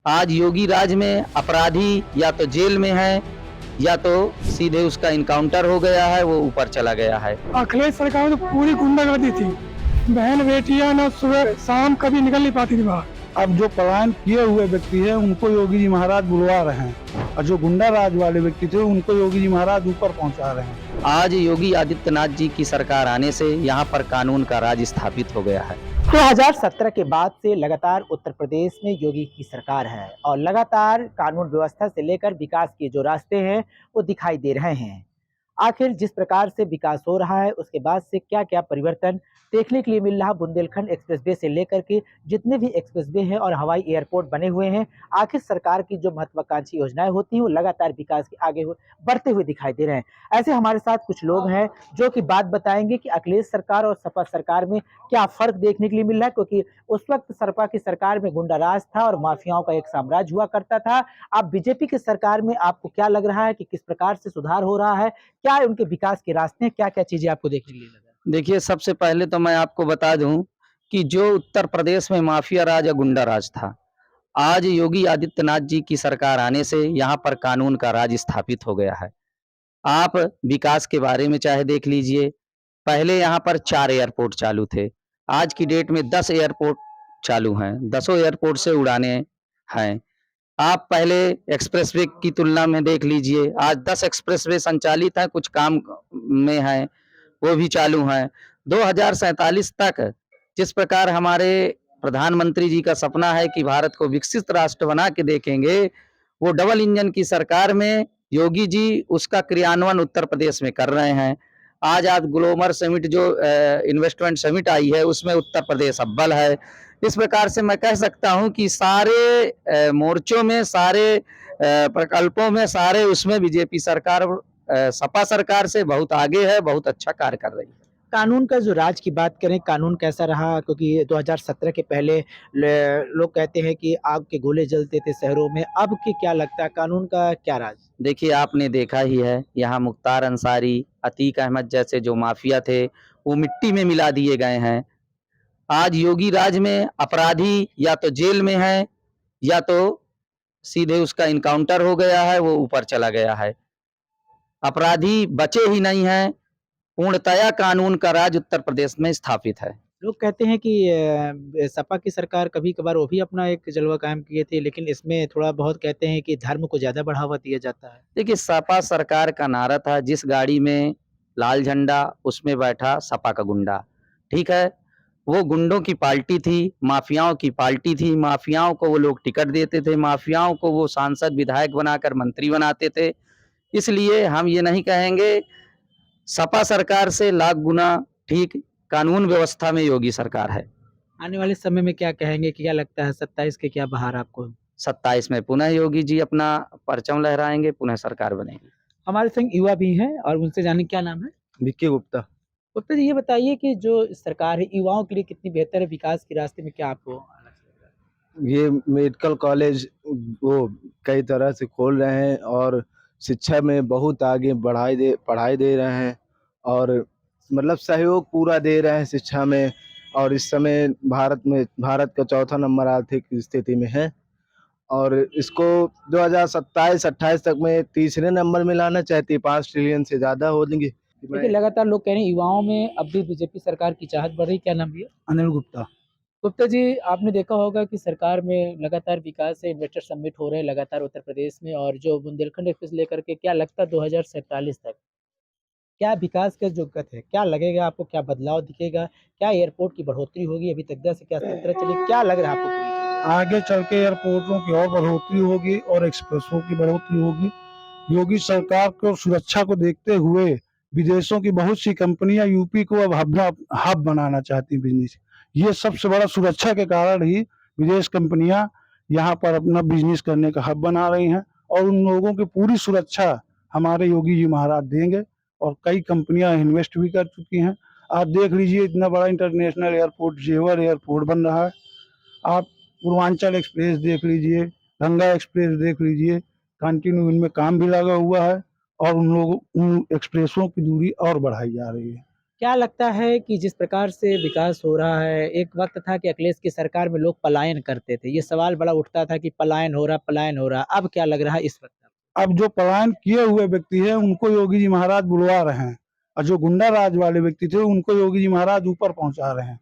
आज योगी राज में अपराधी या तो जेल में है या तो सीधे उसका इनकाउंटर हो गया है, वो ऊपर चला गया है। अखिलेश सरकार में तो पूरी गुंडागर्दी थी। बहन बेटियां ना सुबह शाम कभी निकल नहीं पाती थी बाहर। अब जो पलायन किए हुए व्यक्ति है उनको योगी जी महाराज बुलवा रहे हैं और जो गुंडा राज वाले व्यक्ति थे उनको योगी जी महाराज ऊपर पहुंचा रहे हैं। आज योगी आदित्यनाथ जी की सरकार आने से यहाँ पर कानून का राज स्थापित हो गया है। 2017 के बाद से लगातार उत्तर प्रदेश में योगी की सरकार है और लगातार कानून व्यवस्था से लेकर विकास के जो रास्ते हैं वो दिखाई दे रहे हैं। आखिर जिस प्रकार से विकास हो रहा है उसके बाद से क्या क्या परिवर्तन देखने के लिए मिल रहा, बुंदेलखंड एक्सप्रेसवे से लेकर के जितने भी एक्सप्रेसवे हैं और हवाई एयरपोर्ट बने हुए हैं, आखिर सरकार की जो महत्वाकांक्षी योजनाएं होती हैं वो लगातार विकास के आगे बढ़ते हुए दिखाई दे रहे हैं। ऐसे हमारे साथ कुछ लोग हैं जो कि बात बताएंगे कि अखिलेश सरकार और सपा सरकार में क्या फर्क देखने के लिए मिल रहा है, क्योंकि उस वक्त सपा की सरकार में गुंडाराज था और माफियाओं का एक साम्राज्य हुआ करता था। अब बीजेपी की सरकार में आपको क्या लग रहा है कि किस प्रकार से सुधार हो रहा है, क्या उनके विकास के रास्ते हैं, क्या क्या चीजें आपको देखने के लिए लगा? देखिए, सबसे पहले तो मैं आपको बता दूं कि जो उत्तर प्रदेश में माफिया राज या गुंडा राज था, आज योगी आदित्यनाथ जी की सरकार आने से यहाँ पर कानून का राज स्थापित हो गया है। आप विकास के बारे में चाहे देख लीजिए, पहले यहाँ पर 4 एयरपोर्ट चालू थे, आज की डेट में 10 एयरपोर्ट चालू हैं, 10 एयरपोर्ट से उड़ाने हैं। आप पहले एक्सप्रेसवे की तुलना में देख लीजिए, आज 10 एक्सप्रेसवे संचालित हैं, कुछ काम में हैं, वो भी चालू हैं। 2047 तक जिस प्रकार हमारे प्रधानमंत्री जी का सपना है कि भारत को विकसित राष्ट्र बना के देखेंगे, वो डबल इंजन की सरकार में योगी जी उसका क्रियान्वयन उत्तर प्रदेश में कर रहे हैं। आज ग्लोबल समिट जो इन्वेस्टमेंट समिट आई है उसमें उत्तर प्रदेश अव्वल है। इस प्रकार से मैं कह सकता हूं कि सारे मोर्चों में, सारे प्रकल्पों में, सारे उसमें बीजेपी सरकार सपा सरकार से बहुत आगे है, बहुत अच्छा कार्य कर रही है। कानून का जो राज की बात करें, कानून कैसा रहा, क्योंकि 2017 के पहले लोग कहते हैं कि आग के गोले जलते थे शहरों में, अब की क्या लगता है कानून का क्या राज? देखिए, आपने देखा ही है, यहाँ मुख्तार अंसारी, अतीक अहमद जैसे जो माफिया थे वो मिट्टी में मिला दिए गए हैं। आज योगी राज में अपराधी या तो जेल में है या तो सीधे उसका इनकाउंटर हो गया है, वो ऊपर चला गया है। अपराधी बचे ही नहीं हैं। पूर्णतया कानून का राज उत्तर प्रदेश में स्थापित है। लोग कहते हैं कि सपा की सरकार कभी-कभार वो भी अपना एक जलवा कायम किए थे, लेकिन इसमें थोड़ा बहुत कहते हैं कि धर्म को ज़्यादा बढ़ावा दिया जाता है। देखिए, सपा सरकार का नारा था, जिस गाड़ी में लाल झंडा उसमें बैठा सपा का गुंडा। ठीक है, वो गुंडों की पार्टी थी, माफियाओं की पार्टी थी, माफियाओं को वो लोग टिकट देते थे, माफियाओं को वो सांसद विधायक बनाकर मंत्री बनाते थे। इसलिए हम ये नहीं कहेंगे, सपा सरकार से लाख गुना ठीक कानून व्यवस्था में योगी सरकार है। आने वाले समय में क्या कहेंगे कि क्या लगता है 27 के क्या बहार आपको? 27 में पुनः योगी जी अपना परचम लहराएंगे, पुनः सरकार बनेगी। हमारे संग युवा भी हैं और उनसे जाने क्या नाम है? विक्की गुप्ता। गुप्ता जी, ये बताइए कि जो सरकार है युवाओं के लिए कितनी बेहतर है, विकास के रास्ते में क्या आपको अलग से लग रहा है? ये मेडिकल कॉलेज वो कई तरह से खोल रहे हैं और शिक्षा में बहुत आगे पढ़ाई दे रहे हैं और मतलब सहयोग पूरा दे रहे हैं शिक्षा में। और इस समय भारत का चौथा नंबर आर्थिक स्थिति में है और इसको 2027-28 तक में तीसरे नंबर में लाना चाहती है। 5 ट्रिलियन से ज़्यादा होंगे। देखिए, लगातार लोग कह रहे हैं युवाओं में अब भी बीजेपी सरकार की चाहत बढ़ रही है। क्या नाम है? अनिल गुप्ता। गुप्ता जी, आपने देखा होगा कि सरकार में लगातार विकास है, इन्वेस्टर समिट हो रहे हैं लगातार उत्तर प्रदेश में, और जो बुंदेलखंड एक्सप्रेस लेकर के क्या लगता है 2047 तक क्या विकास का जो गति है, क्या लगेगा आपको, क्या बदलाव दिखेगा, क्या एयरपोर्ट की बढ़ोतरी होगी, अभी तक से क्या सत्रह चली, क्या लग रहा है आपको पूरी चीज़? आगे चल के एयरपोर्टों की और बढ़ोतरी होगी और एक्सप्रेसों की बढ़ोतरी होगी। योगी सरकार को सुरक्षा को देखते हुए विदेशों की बहुत सी कंपनियां यूपी को अब हब बनाना चाहती बिजनेस। ये सबसे बड़ा सुरक्षा के कारण ही विदेश कंपनियां यहाँ पर अपना बिजनेस करने का हब बना रही हैं और उन लोगों की पूरी सुरक्षा हमारे योगी जी महाराज देंगे और कई कंपनियां इन्वेस्ट भी कर चुकी हैं। आप देख लीजिए, इतना बड़ा इंटरनेशनल एयरपोर्ट जेवर एयरपोर्ट बन रहा है। आप पूर्वांचल एक्सप्रेस देख लीजिए, गंगा एक्सप्रेस देख लीजिए, कंटिन्यू इनमें काम भी लगा हुआ है और उन एक्सप्रेसों की दूरी और बढ़ाई जा रही है। क्या लगता है कि जिस प्रकार से विकास हो रहा है, एक वक्त था कि अखिलेश की सरकार में लोग पलायन करते थे, ये सवाल बड़ा उठता था कि पलायन हो रहा, अब क्या लग रहा है इस वक्त? अब जो पलायन किए हुए व्यक्ति हैं उनको योगी जी महाराज बुलवा रहे हैं, और जो गुंडा राज वाले व्यक्ति थे उनको योगी जी महाराज ऊपर पहुंचा रहे हैं।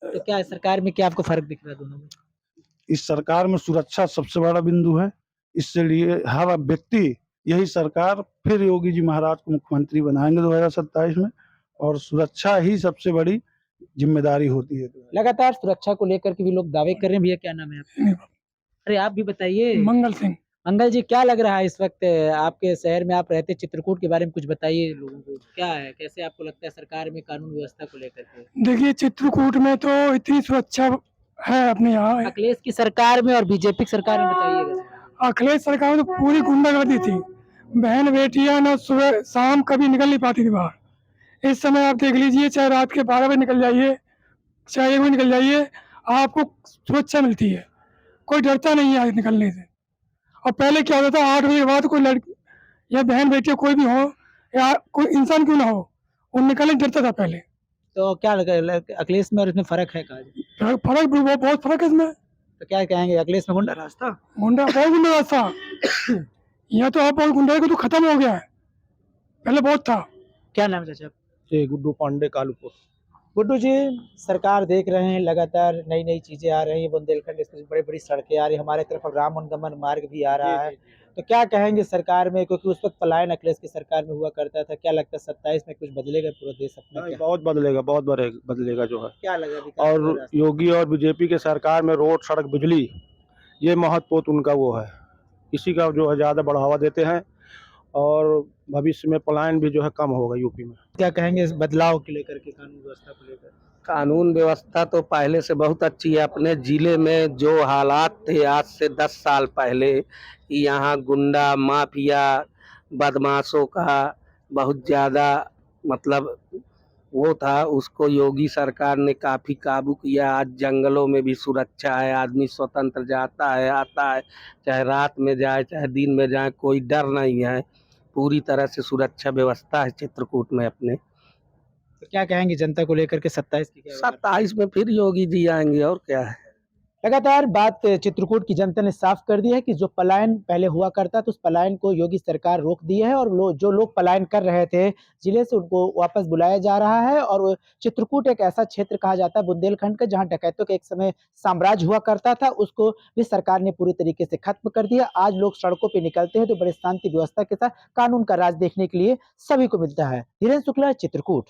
तो क्या सरकार में क्या आपको फर्क दिख रहा है दोनों में? इस सरकार में सुरक्षा सबसे बड़ा बिंदु है, इससे लिए हर व्यक्ति यही सरकार फिर योगी जी महाराज को मुख्यमंत्री बनाएंगे 2027 में, और सुरक्षा ही सबसे बड़ी जिम्मेदारी होती है। लगातार सुरक्षा को लेकर के भी लोग दावे कर रहे हैं। भैया क्या नाम है आपका? अरे आप भी बताइए। मंगल सिंह। मंगल जी, क्या लग रहा है इस वक्त आपके शहर में आप रहते, चित्रकूट के बारे में कुछ बताइए लोगों को, क्या है, कैसे आपको लगता है सरकार में कानून व्यवस्था को लेकर के? देखिए चित्रकूट में तो इतनी सुरक्षा है अपने यहाँ। अखिलेश की सरकार में और बीजेपी की सरकार में बताइएगा। अखिलेश सरकार में तो पूरी गुंडागर्दी थी, बहन बेटियां ना सुबह शाम कभी निकल नहीं पाती थी बाहर। इस समय आप देख लीजिए, चाहे रात के 12 बजे निकल जाइए, चाहे 1 बजे निकल जाइए, आपको सुरक्षा मिलती है, कोई डरता नहीं है निकलने से। और पहले क्या होता था, 8 बजे के बाद कोई लड़की या बहन बेटी कोई भी हो या कोई इंसान क्यों ना हो, वो निकलने डरता था पहले। तो क्या लगा अखिलेश में और इसमें फर्क है? कहा फर्क बहुत फर्क है इसमें। तो क्या कहेंगे, अखिलेश में गुंडा राज था? गुंडा बहुत गुंडा राज था। यहाँ तो अब गुंडा को तो खत्म हो गया है, पहले बहुत था। क्या नाम है चाचा? गुड्डू पांडे कालूपुर। गुड्डू जी, सरकार देख रहे हैं लगातार नई नई चीजें आ रही हैं, बुंदेलखंड एक्सप्रेस, बड़ी बड़ी सड़कें आ रही है, हमारे तरफ अब राम वनगमन मार्ग भी आ रहा है, तो क्या कहेंगे सरकार में, क्योंकि उस वक्त पलायन अखिलेश की सरकार में हुआ करता था, क्या लगता है 27 में कुछ बदलेगा पूरा देश अपना? क्या बहुत बदलेगा जो है। क्या लगा विकास और हो रहा है? योगी और बीजेपी के सरकार में रोड सड़क बिजली ये महत्वपूर्ण उनका वो है, इसी का जो है ज़्यादा बढ़ावा देते हैं, और भविष्य में पलायन भी जो है कम होगा यूपी में। क्या कहेंगे इस बदलाव को लेकर के, कानून व्यवस्था को लेकर? कानून व्यवस्था तो पहले से बहुत अच्छी है। अपने ज़िले में जो हालात थे आज से 10 साल पहले, यहाँ गुंडा माफिया बदमाशों का बहुत ज़्यादा मतलब वो था, उसको योगी सरकार ने काफ़ी काबू किया। आज जंगलों में भी सुरक्षा है, आदमी स्वतंत्र जाता है आता है, चाहे रात में जाए चाहे दिन में जाए, कोई डर नहीं है। पूरी तरह से सुरक्षा व्यवस्था है चित्रकूट में अपने। तो क्या कहेंगे जनता को लेकर के 27 की? 27 में फिर योगी जी आएंगे, और क्या है। लगातार बात चित्रकूट की जनता ने साफ कर दी है कि जो पलायन पहले हुआ करता तो उस पलायन को योगी सरकार रोक दी है, और जो लोग पलायन कर रहे थे जिले से उनको वापस बुलाया जा रहा है। और चित्रकूट एक ऐसा क्षेत्र कहा जाता है बुंदेलखंड का जहां डकैतों का एक समय साम्राज्य हुआ करता था, उसको भी सरकार ने पूरी तरीके से खत्म कर दिया। आज लोग सड़कों पर निकलते हैं तो बड़े शांति व्यवस्था के साथ कानून का राज देखने के लिए सभी को मिलता है। धीरेन्द्र शुक्ला, चित्रकूट।